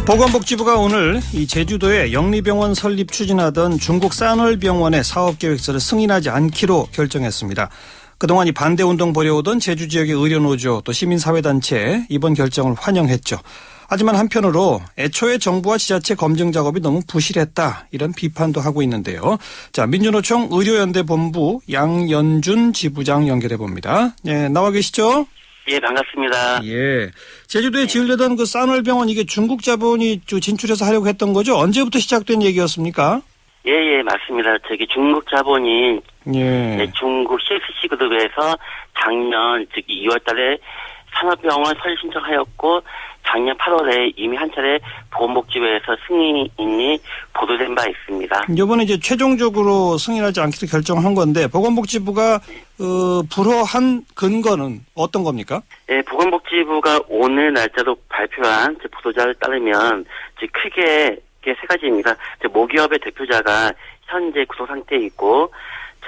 보건복지부가 오늘 이 제주도에 영리병원 설립 추진하던 중국 산월병원의 사업계획서를 승인하지 않기로 결정했습니다. 그동안 이 반대운동 벌여오던 제주 지역의 의료노조 또 시민사회단체 이번 결정을 환영했죠. 하지만 한편으로 애초에 정부와 지자체 검증 작업이 너무 부실했다 이런 비판도 하고 있는데요. 자, 민주노총 의료연대본부 양연준 지부장 연결해 봅니다. 예, 나와 계시죠? 예, 반갑습니다. 예. 제주도에 지으려던 그 산월병원 이게 중국 자본이 진출해서 하려고 했던 거죠? 언제부터 시작된 얘기였습니까? 예, 맞습니다. 중국 자본이 예. 중국 CFC 그룹에서 작년 2월 달에 산월병원 설립 신청하였고 작년 8월에 이미 한 차례 보건복지부에서 승인이 보도된 바 있습니다. 이번에 이제 최종적으로 승인하지 않기로 결정한 건데 보건복지부가 불허한 근거는 어떤 겁니까? 예, 보건복지부가 오늘 날짜로 발표한 보도자를 따르면 크게 세 가지입니다. 모기업의 대표자가 현재 구속 상태에 있고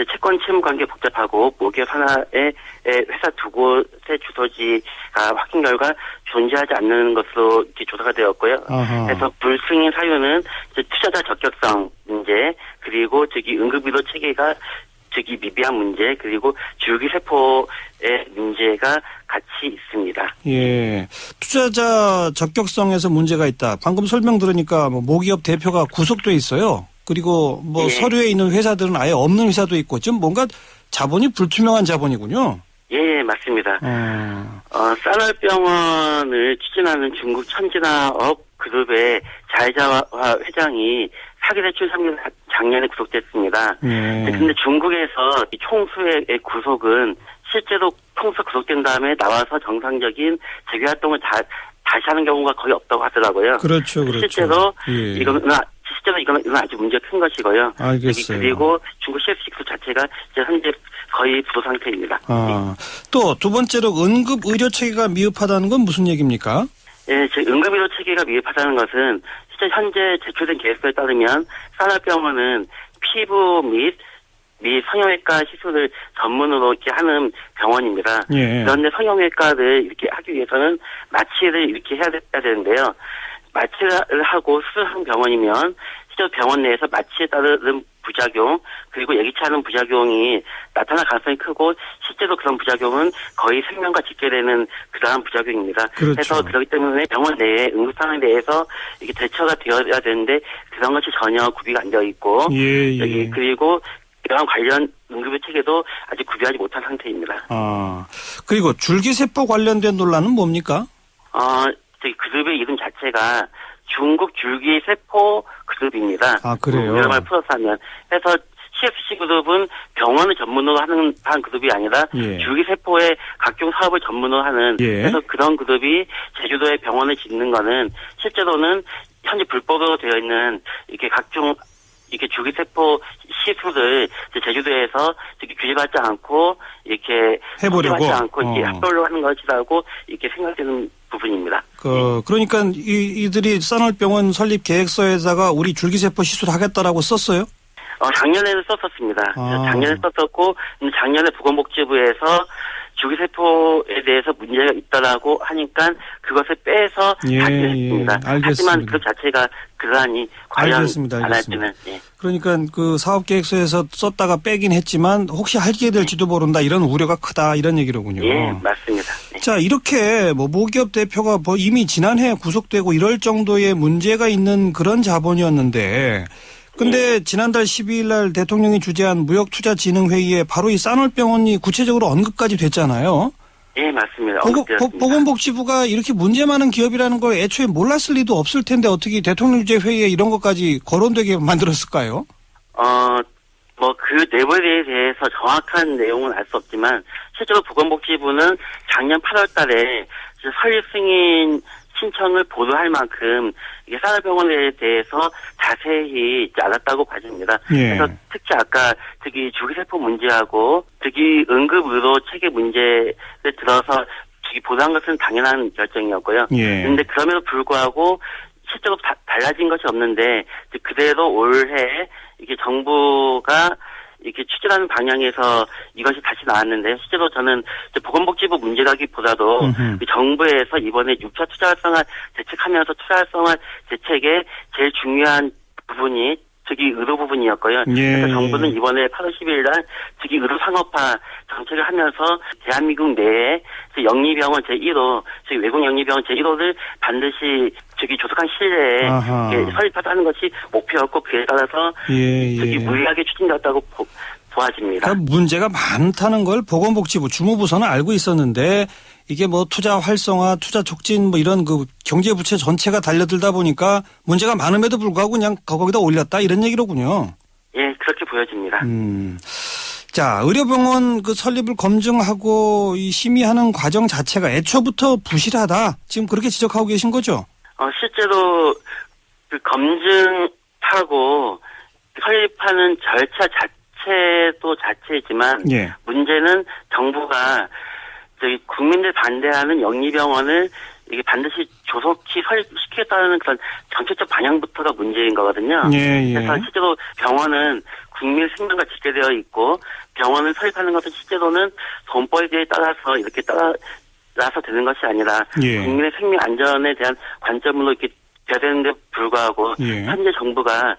채권 채무 관계 복잡하고 모기업 하나의 회사 두 곳의 주소지가 확인 결과 존재하지 않는 것으로 이렇게 조사가 되었고요. 아하. 그래서 불승인 사유는 투자자 적격성 문제, 그리고 응급의료 체계가 미비한 문제, 그리고 줄기세포의 문제가 같이 있습니다. 예. 투자자 적격성에서 문제가 있다. 방금 설명 들으니까 모기업 대표가 구속돼 있어요. 그리고 예. 서류에 있는 회사들은 아예 없는 회사도 있고 좀 뭔가 자본이 불투명한 자본이군요. 예, 맞습니다. 산월병원을 추진하는 중국 천진화업 그룹의 자회자와 회장이 사기대출 3년 작년에 구속됐습니다. 그런데 중국에서 총수의 구속은 실제로 총수 구속된 다음에 나와서 정상적인 재계활동을 다시 하는 경우가 거의 없다고 하더라고요. 그렇죠. 실제로 예. 이거는 아주 문제가 큰 것이고요. 알겠어요. 그리고 중국 CFC 그룹 자체가 이제 현재 거의 부도 상태입니다. 또 두 번째로 응급 의료 체계가 미흡하다는 건 무슨 얘기입니까? 예, 응급 의료 체계가 미흡하다는 것은 실제 현재 제출된 계획서에 따르면 산월병원은 피부 및 성형외과 시술을 전문으로 이렇게 하는 병원입니다. 예. 그런데 성형외과를 이렇게 하기 위해서는 마취를 이렇게 해야 되는데요. 마취를 하고 수술하는 병원이면 실제 병원 내에서 마취에 따른 부작용 그리고 예기치 않은 부작용이 나타날 가능성이 크고 실제로 그런 부작용은 거의 생명과 직결되는 그러한 부작용입니다. 그렇죠. 그래서 그렇기 때문에 병원 내에 응급 상황에 대해서 이게 대처가 되어야 되는데 그런 것이 전혀 구비가 안 되어 있고 예. 그리고 이러한 관련 응급의 체계도 아직 구비하지 못한 상태입니다. 그리고 줄기세포 관련된 논란은 뭡니까? 그룹의 이름 자체가 중국 줄기세포 그룹입니다. 그래요? 여러 말 풀어서 하면. 그래서 CFC 그룹은 병원을 전문으로 하는 그룹이 아니라 줄기세포의 각종 사업을 전문으로 하는 그래서 그런 그룹이 제주도에 병원을 짓는 거는 실제로는 현재 불법으로 되어 있는 이렇게 각종 줄기세포 시술을 제주도에서 규제받지 않고 이렇게 해보려고 받지 않고 이렇게 합법로 하는 것이라고 이렇게 생각되는 부분입니다. 그러니까 이들이 산월병원 설립 계획서에다가 우리 줄기세포 시술하겠다라고 썼어요? 작년에는 썼었습니다. 작년에 썼었고 작년에 보건복지부에서 줄기세포에 대해서 문제가 있다라고 하니까 그것을 빼서 하기했습니다. 하지만 그 자체가 그러하니 과연 안 할지는. 그러니까 그 사업계획서에서 썼다가 빼긴 했지만 혹시 하게 될지도 모른다 이런 우려가 크다 이런 얘기로군요. 예, 맞습니다. 자, 이렇게 모기업 대표가 이미 지난해 구속되고 이럴 정도의 문제가 있는 그런 자본이었는데 근데 지난달 12일 날 대통령이 주재한 무역투자진흥회의에 바로 이 산월병원이 구체적으로 언급까지 됐잖아요. 예, 맞습니다. 보건복지부가 이렇게 문제 많은 기업이라는 걸 애초에 몰랐을 리도 없을 텐데 어떻게 대통령 주재 회의에 이런 것까지 거론되게 만들었을까요? 그 내부에 대해서 정확한 내용은 알 수 없지만 실제로 보건복지부는 작년 8월 달에 설립 승인 신청을 보도할 만큼 이게 산월병원에 대해서 자세히 알았다고 봐집니다. 그래서 특히 아까 줄기세포 문제하고 응급의료 체계 문제를 들어서 보도한 것은 당연한 결정이었고요. 그런데 그럼에도 불구하고 실제로 달라진 것이 없는데 그대로 올해 이게 정부가 이렇게 추진하는 방향에서 이것이 다시 나왔는데 실제로 저는 보건복지부 문제라기보다도 정부에서 이번에 6차 투자 활성화 대책하면서 투자 활성화 대책의 제일 중요한 부분이 즉위 의료 부분이었고요. 그래서 정부는 이번에 8월 12일 날 즉위 의료 상업화 정책을 하면서 대한민국 내에 영리병원 제1호, 즉 외국 영리병원 제1호를 반드시 즉위 조속한 시일 내에 설립하자는 것이 목표였고 그에 따라서 즉위 무리하게 추진되었다고 보아집니다. 그러니까 문제가 많다는 걸 보건복지부 주무부서는 알고 있었는데 이게 뭐 투자 활성화, 투자 촉진 뭐 이런 그 경제 부채 전체가 달려들다 보니까 문제가 많음에도 불구하고 그냥 거기다 올렸다 이런 얘기로군요. 예, 그렇게 보여집니다. 자, 의료병원 그 설립을 검증하고 이 심의하는 과정 자체가 애초부터 부실하다. 지금 그렇게 지적하고 계신 거죠? 실제로 그 검증하고 설립하는 절차 자체도 자체이지만 문제는 정부가 저희 국민들 반대하는 영리병원을 이게 반드시 조속히 설립시키겠다는 그런 정책적 방향부터가 문제인 거거든요. 그래서 실제로 병원은 국민 생명과 직결되어 있고 병원을 설립하는 것은 실제로는 돈벌이에 따라서 이렇게 따라서 되는 것이 아니라 국민의 생명 안전에 대한 관점으로 이렇게 돼야 되는데 불구하고 현재 정부가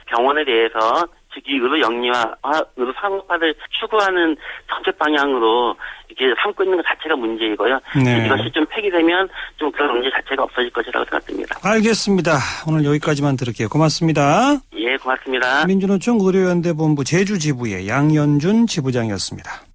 병원에 대해서 즉위 의료 영리화, 의료 상업화를 추구하는 정책 방향으로 이렇게 삼고 있는 것 자체가 문제이고요. 이것이 좀 폐기되면 좀 그런 문제 자체가 없어질 것이라고 생각됩니다. 알겠습니다. 오늘 여기까지만 들을게요. 고맙습니다. 예, 고맙습니다. 민주노총 의료연대본부 제주지부의 양연준 지부장이었습니다.